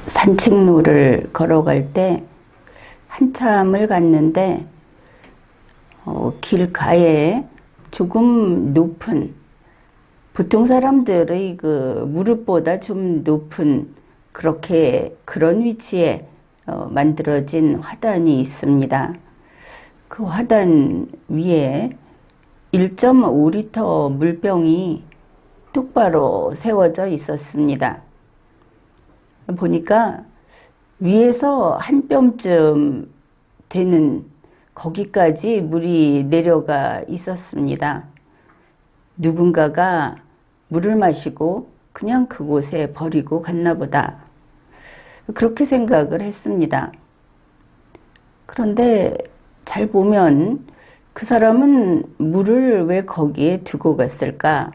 산책로를 걸어갈 때 한참을 갔는데 길가에 조금 높은, 보통 사람들의 그 무릎보다 좀 높은 그런 위치에 만들어진 화단이 있습니다. 그 화단 위에 1.5리터 물병이 똑바로 세워져 있었습니다. 보니까 위에서 한 뼘쯤 되는 거기까지 물이 내려가 있었습니다. 누군가가 물을 마시고 그냥 그곳에 버리고 갔나 보다. 그렇게 생각을 했습니다. 그런데 잘 보면 그 사람은 물을 왜 거기에 두고 갔을까?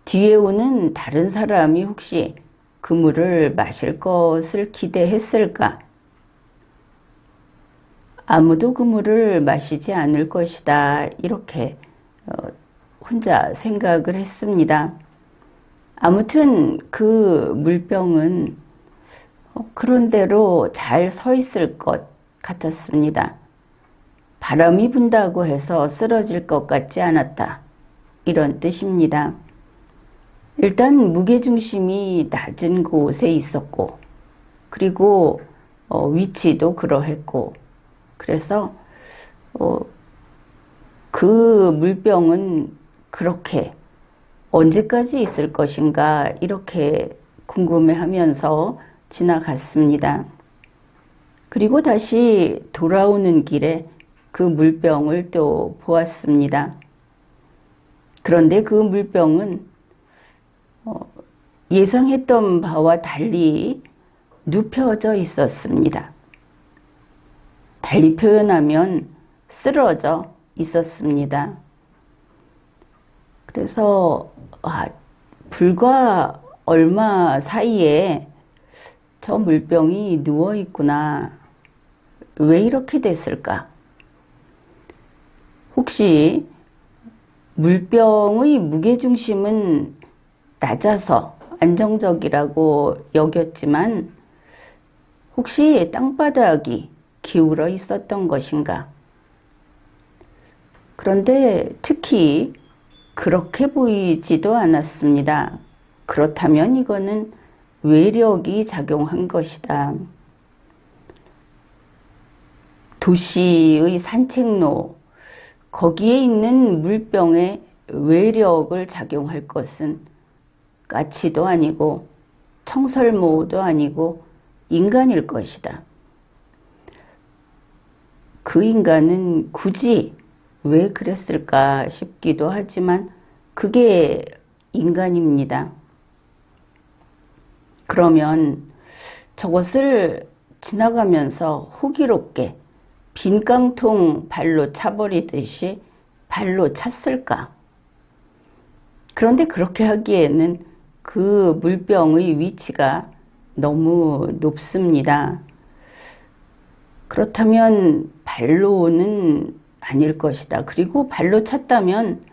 뒤에 오는 다른 사람이 혹시 그 물을 마실 것을 기대했을까? 아무도 그 물을 마시지 않을 것이다. 이렇게 혼자 생각을 했습니다. 아무튼 그 물병은 그런 대로 잘 서 있을 것 같았습니다. 바람이 분다고 해서 쓰러질 것 같지 않았다. 이런 뜻입니다. 일단 무게중심이 낮은 곳에 있었고, 그리고 위치도 그러했고, 그래서 그 물병은 그렇게 언제까지 있을 것인가 이렇게 궁금해하면서 지나갔습니다. 그리고 다시 돌아오는 길에 그 물병을 또 보았습니다. 그런데 그 물병은 예상했던 바와 달리 눕혀져 있었습니다. 달리 표현하면 쓰러져 있었습니다. 그래서 불과 얼마 사이에 저 물병이 누워 있구나. 왜 이렇게 됐을까? 혹시 물병의 무게중심은 낮아서 안정적이라고 여겼지만 혹시 땅바닥이 기울어 있었던 것인가? 그런데 특히 그렇게 보이지도 않았습니다. 그렇다면 이거는 외력이 작용한 것이다. 도시의 산책로, 거기에 있는 물병에 외력을 작용할 것은 까치도 아니고 청설모도 아니고 인간일 것이다. 그 인간은 굳이 왜 그랬을까 싶기도 하지만 그게 인간입니다. 그러면 저것을 지나가면서 호기롭게 빈 깡통 발로 차버리듯이 발로 찼을까? 그런데 그렇게 하기에는 그 물병의 위치가 너무 높습니다. 그렇다면 발로는 아닐 것이다. 그리고 발로 찼다면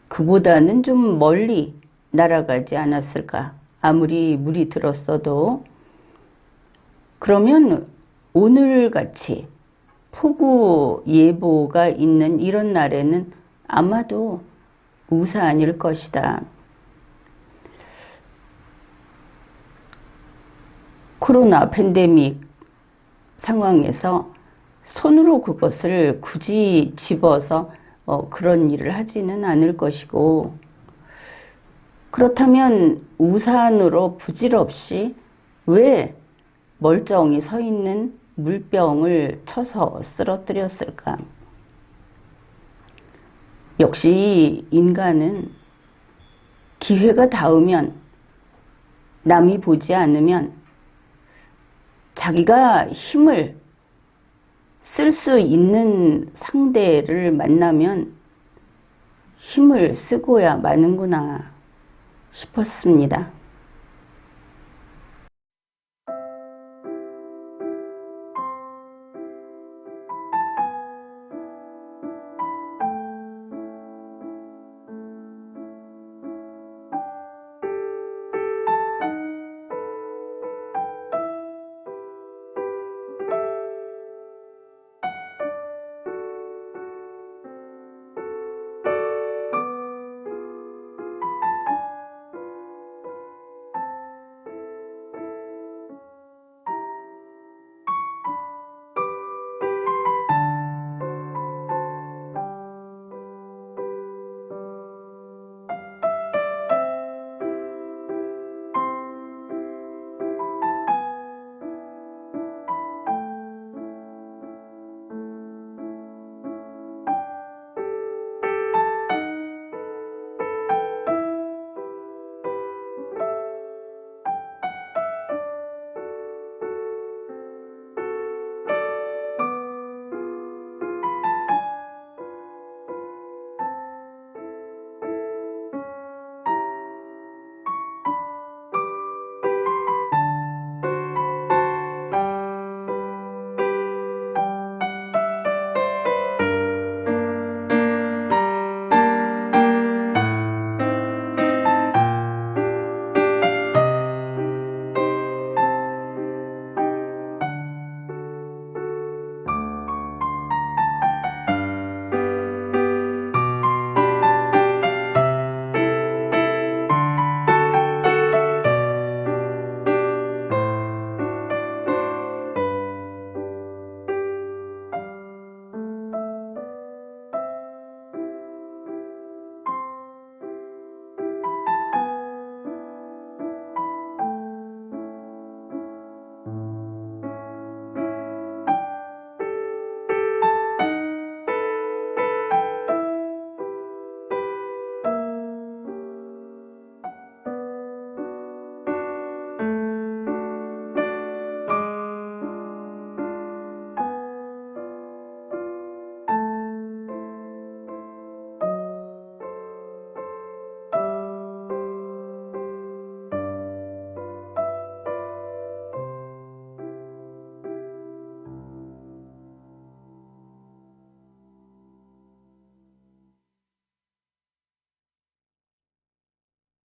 그보다는 좀 멀리 날아가지 않았을까? 아무리 물이 들었어도. 그러면 오늘같이 폭우 예보가 있는 이런 날에는 아마도 우산일 것이다. 코로나 팬데믹 상황에서 손으로 그것을 굳이 집어서 그런 일을 하지는 않을 것이고, 그렇다면 우산으로 부질없이 왜 멀쩡히 서 있는 물병을 쳐서 쓰러뜨렸을까? 역시 인간은 기회가 닿으면, 남이 보지 않으면 자기가 힘을 쓸 수 있는 상대를 만나면 힘을 쓰고야 마는구나 싶었습니다.